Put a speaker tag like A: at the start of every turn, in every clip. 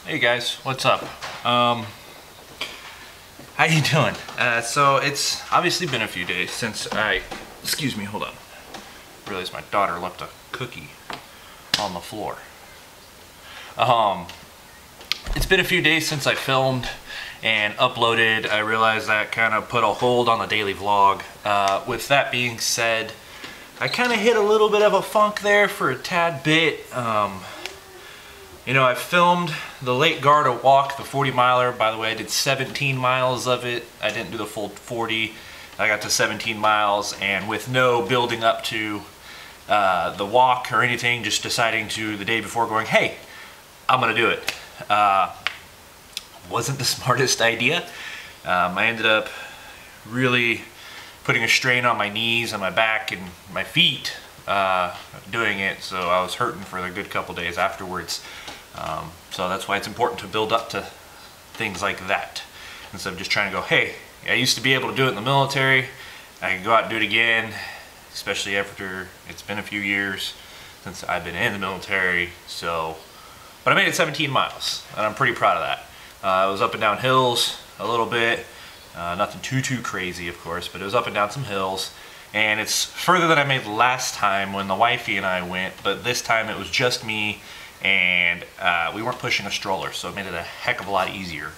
A: Hey guys, what's up? How you doing? So it's obviously been a few days since excuse me, hold on. I realized my daughter left a cookie on the floor. It's been a few days since I filmed and uploaded. I realized that kind of put a hold on the daily vlog. With that being said, I kind of hit a little bit of a funk there for a tad bit. You know, I filmed the Lake Garda walk, the 40 miler. By the way, I did 17 miles of it. I didn't do the full 40. I got to 17 miles, and with no building up to the walk or anything, just deciding to the day before going, hey, I'm gonna do it. Wasn't the smartest idea. I ended up really putting a strain on my knees and my back and my feet doing it, so I was hurting for a good couple days afterwards. So that's why it's important to build up to things like that instead of just trying to go, hey, I used to be able to do it in the military, I can go out and do it again, especially after it's been a few years since I've been in the military. So, but I made it 17 miles and I'm pretty proud of that. I was up and down hills a little bit, nothing too crazy of course, but it was up and down some hills. And it's further than I made last time when the wifey and I went, but this time it was just me, and we weren't pushing a stroller, so it made it a heck of a lot easier,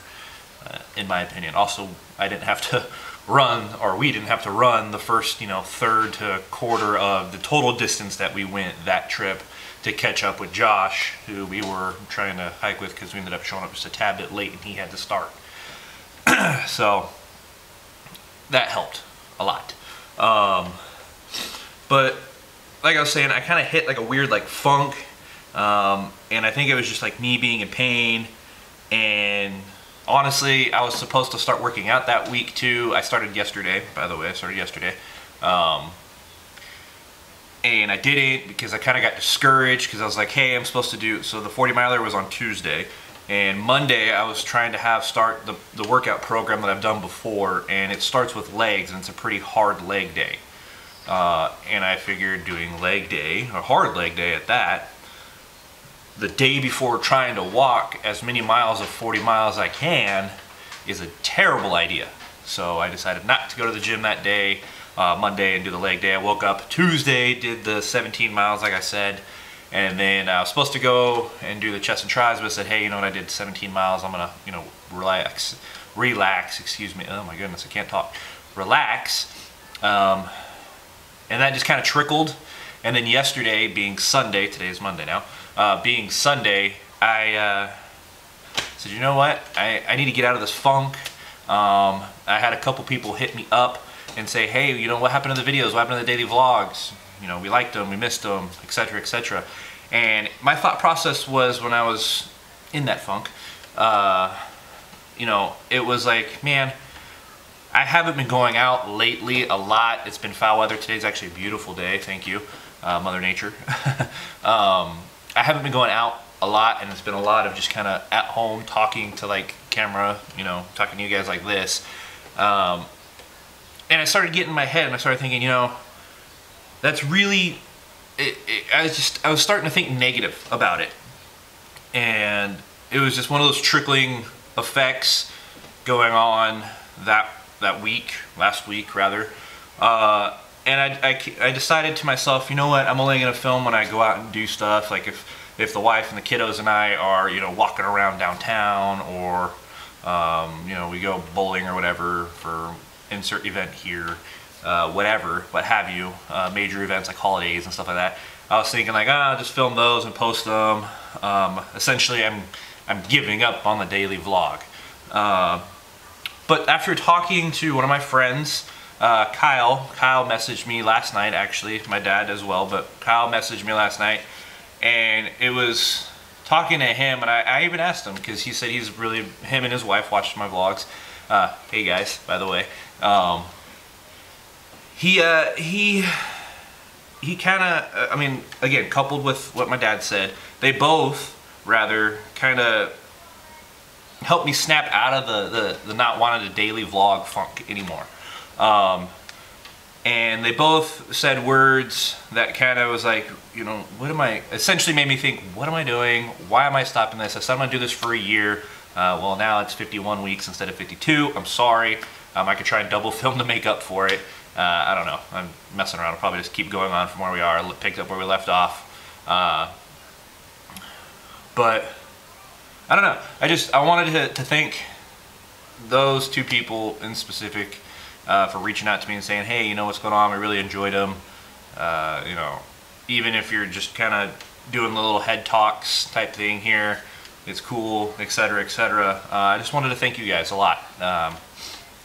A: in my opinion. Also, I didn't have to run, or we didn't have to run the first, third to quarter of the total distance that we went that trip to catch up with Josh, who we were trying to hike with because we ended up showing up just a tad bit late and he had to start. So that helped a lot. But like I was saying, I kind of hit like a weird funk, and I think it was just like me being in pain. And honestly, I was supposed to start working out that week too. I started yesterday, by the way. I started yesterday, and I didn't because I kind of got discouraged because I was like, hey, I'm supposed to do, so the 40 miler was on Tuesday. And Monday, I was trying to start the workout program that I've done before, and it starts with legs, and it's a pretty hard leg day. And I figured doing leg day, a hard leg day at that, the day before trying to walk as many miles of 40 miles as I can is a terrible idea. So I decided not to go to the gym that day, Monday, and do the leg day. I woke up Tuesday, did the 17 miles like I said, and then I was supposed to go and do the chest and tries, but I said, hey, you know what, I did 17 miles, I'm gonna, relax, excuse me, oh my goodness, I can't talk, relax, and that just kind of trickled. And then yesterday, being Sunday, today is Monday now, being Sunday, I said, you know what, I need to get out of this funk. I had a couple people hit me up and say, hey, what happened to the videos, what happened to the daily vlogs? We liked them, we missed them, etc., etc. And my thought process was, when I was in that funk, it was like, man, I haven't been going out lately a lot. It's been foul weather. Today's actually a beautiful day, thank you, Mother Nature. I haven't been going out a lot, and it's been a lot of just kind of at home talking to camera, talking to you guys like this. And I started getting in my head, and I started thinking, that's really, I was starting to think negative about it. And it was just one of those trickling effects going on that week, last week rather. And I decided to myself, you know what, I'm only gonna film when I go out and do stuff. Like if the wife and the kiddos and I are, walking around downtown, or, we go bowling or whatever for insert event here. Whatever, what have you, major events like holidays and stuff like that. I was thinking I'll just film those and post them. Essentially, I'm giving up on the daily vlog. But after talking to one of my friends, Kyle messaged me last night, actually, my dad as well, but Kyle messaged me last night, and it was talking to him, and I even asked him, because he said him and his wife watched my vlogs. Hey guys, by the way. He kind of, again, coupled with what my dad said, they both rather kind of helped me snap out of the not wanting a daily vlog funk anymore. And and they both said words that kind of was like, you know, essentially made me think, what am I doing? Why am I stopping this? I said I'm gonna do this for a year. Well, now it's 51 weeks instead of 52. I'm sorry. I could try and double film to make up for it. I don't know. I'm messing around. I'll probably just keep going on from where we are. Picked up where we left off. But I don't know. I wanted to thank those two people in specific for reaching out to me and saying, hey, you know what's going on? We really enjoyed them. You know, even if you're just kind of doing the little head talks type thing here, it's cool, etc., etc. I just wanted to thank you guys a lot.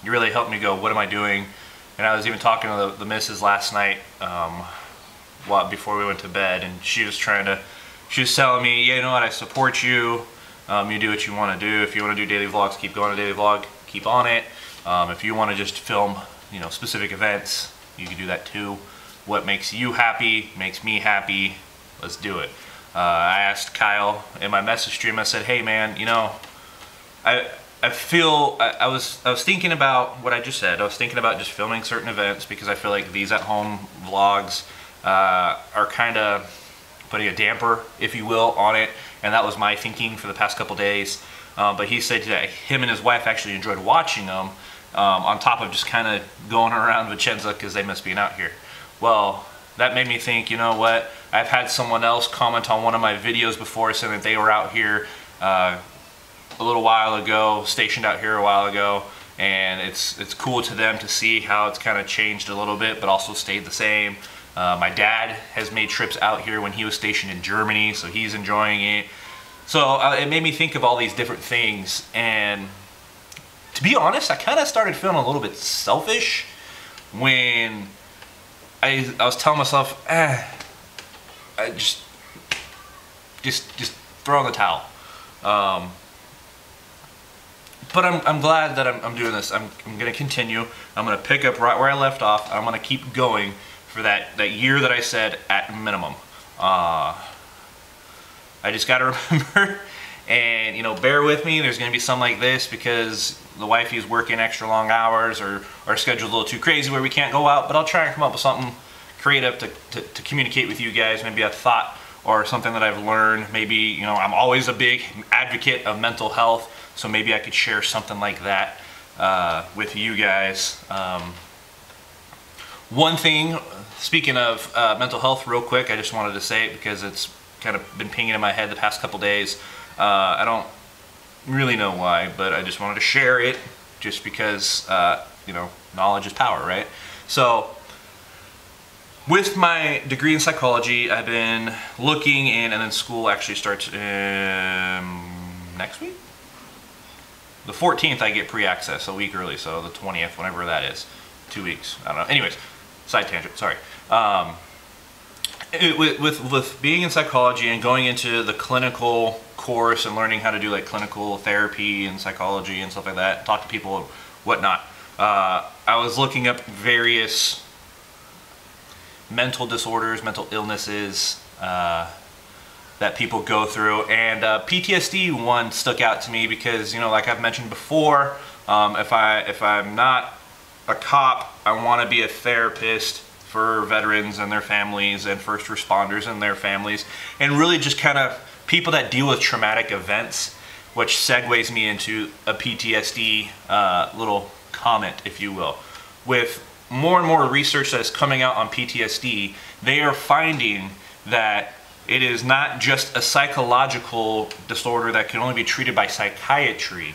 A: You really helped me go, what am I doing? And I was even talking to the missus last night before we went to bed, and she was telling me, yeah, you know what, I support you. You do what you want to do. If you want to do daily vlogs, keep going to daily vlog, keep on it. If you want to just film, you know, specific events, you can do that too. What makes you happy makes me happy. Let's do it. I asked Kyle in my message stream, I said, hey man, you know, I was thinking about what I just said. I was thinking about just filming certain events because I feel like these at home vlogs are kind of putting a damper, if you will, on it. And that was my thinking for the past couple days. But he said that him and his wife actually enjoyed watching them on top of just kind of going around Vicenza because they miss being out here. Well, that made me think, you know what, I've had someone else comment on one of my videos before saying that they were out here a little while ago, stationed out here a while ago, and it's cool to them to see how it's kind of changed a little bit but also stayed the same. My dad has made trips out here when he was stationed in Germany, so he's enjoying it. So it made me think of all these different things, and to be honest, I kind of started feeling a little bit selfish when I was telling myself, I just throw in the towel. But I'm glad that I'm doing this. I'm going to continue. I'm going to pick up right where I left off. I'm going to keep going for that year that I said at minimum. I just got to remember, and you know, bear with me. There's going to be some like this because the wifey's working extra long hours, or our schedule's a little too crazy where we can't go out. But I'll try and come up with something creative to communicate with you guys. Maybe a thought or something that I've learned. Maybe, you know, I'm always a big advocate of mental health, so maybe I could share something like that with you guys. One thing, speaking of mental health real quick, I just wanted to say it because it's kind of been pinging in my head the past couple days. I don't really know why, but I just wanted to share it just because, you know, knowledge is power, right? So, with my degree in psychology, I've been looking in, and then school actually starts next week? The 14th I get pre-access, a week early, so the 20th, whenever that is. 2 weeks, I don't know. Anyways, side tangent, sorry. With being in psychology and going into the clinical course and learning how to do like clinical therapy and psychology and stuff like that, talk to people and whatnot, I was looking up various mental disorders, mental illnesses that people go through, and PTSD one stuck out to me because, you know, like I've mentioned before, if I'm not a cop, I want to be a therapist for veterans and their families and first responders and their families, and really just kind of people that deal with traumatic events, which segues me into a PTSD little comment, if you will. With more and more research that is coming out on PTSD, they are finding that it is not just a psychological disorder that can only be treated by psychiatry,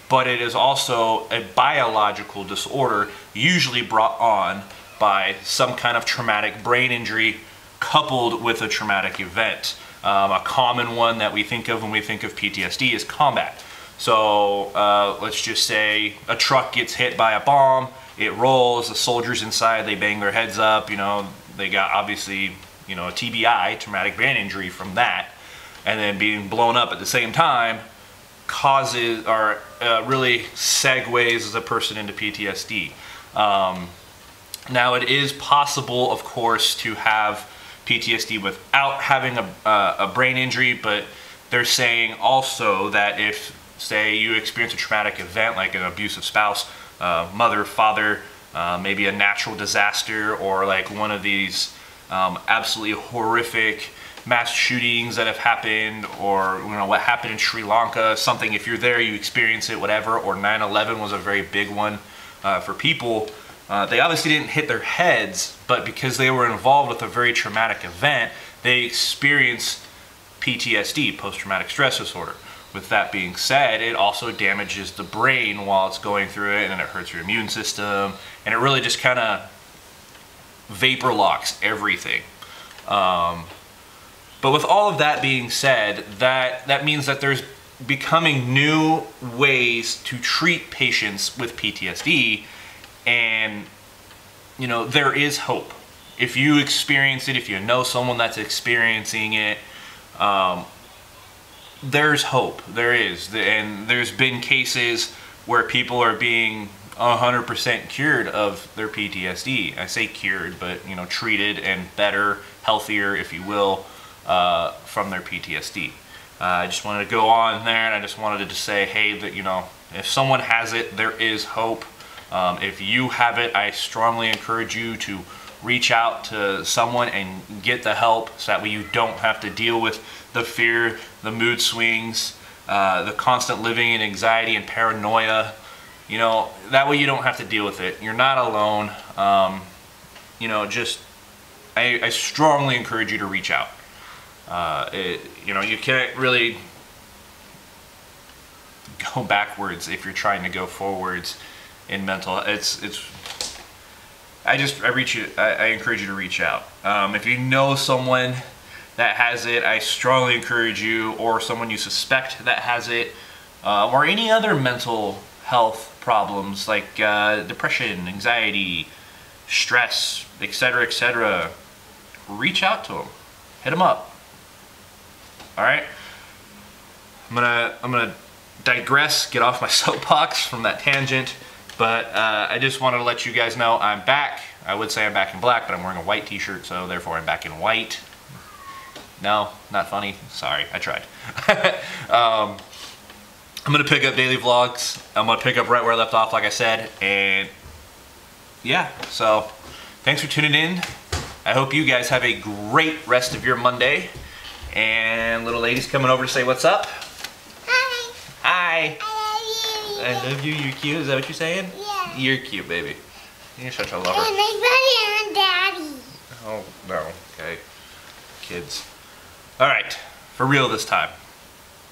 A: but it is also a biological disorder usually brought on by some kind of traumatic brain injury coupled with a traumatic event. A common one that we think of when we think of PTSD is combat. So let's just say a truck gets hit by a bomb, it rolls, the soldiers inside, they bang their heads up, you know, they got obviously, you know, a TBI, traumatic brain injury from that, and then being blown up at the same time causes, or really segues as a person into PTSD. Now it is possible, of course, to have PTSD without having a brain injury, but they're saying also that if, say, you experience a traumatic event like an abusive spouse, mother, father, maybe a natural disaster or like one of these absolutely horrific mass shootings that have happened, or what happened in Sri Lanka, something, if you're there you experience it, whatever, or 9/11 was a very big one for people. They obviously didn't hit their heads, but because they were involved with a very traumatic event, they experienced PTSD, post-traumatic stress disorder. With that being said, it also damages the brain while it's going through it, and then it hurts your immune system, and it really just kind of vapor locks everything. But with all of that being said, that means that there's becoming new ways to treat patients with PTSD, and there is hope. If you experience it, if you know someone that's experiencing it, there's hope. There is. And there's been cases where people are being 100% cured of their PTSD. I say cured, but treated and better, healthier, if you will, from their PTSD. I just wanted to go on there, and I just wanted to say, hey, that if someone has it, there is hope. If you have it, I strongly encourage you to reach out to someone and get the help, so that way you don't have to deal with the fear, the mood swings, the constant living in anxiety and paranoia. That way you don't have to deal with it. You're not alone. I strongly encourage you to reach out. You can't really go backwards if you're trying to go forwards in mental. I encourage you to reach out. If you know someone that has it, I strongly encourage you, or someone you suspect that has it, or any other mental health problems like depression, anxiety, stress, etc., reach out to them. Hit them up. All right. I'm gonna digress, get off my soapbox from that tangent, but I just wanted to let you guys know I'm back. I would say I'm back in black, but I'm wearing a white t-shirt, so therefore I'm back in white. No, not funny. Sorry, I tried. I'm gonna pick up daily vlogs. I'm gonna pick up right where I left off, like I said, and yeah, so thanks for tuning in. I hope you guys have a great rest of your Monday. And little lady's coming over to say what's up.
B: Hi.
A: Hi.
B: I
A: love you. You're cute. Is that what you're saying?
B: Yeah.
A: You're cute, baby. You're such a lover.
B: And my buddy and daddy.
A: Oh, no. Okay. Kids. All right. For real this time.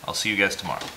A: I'll see you guys tomorrow.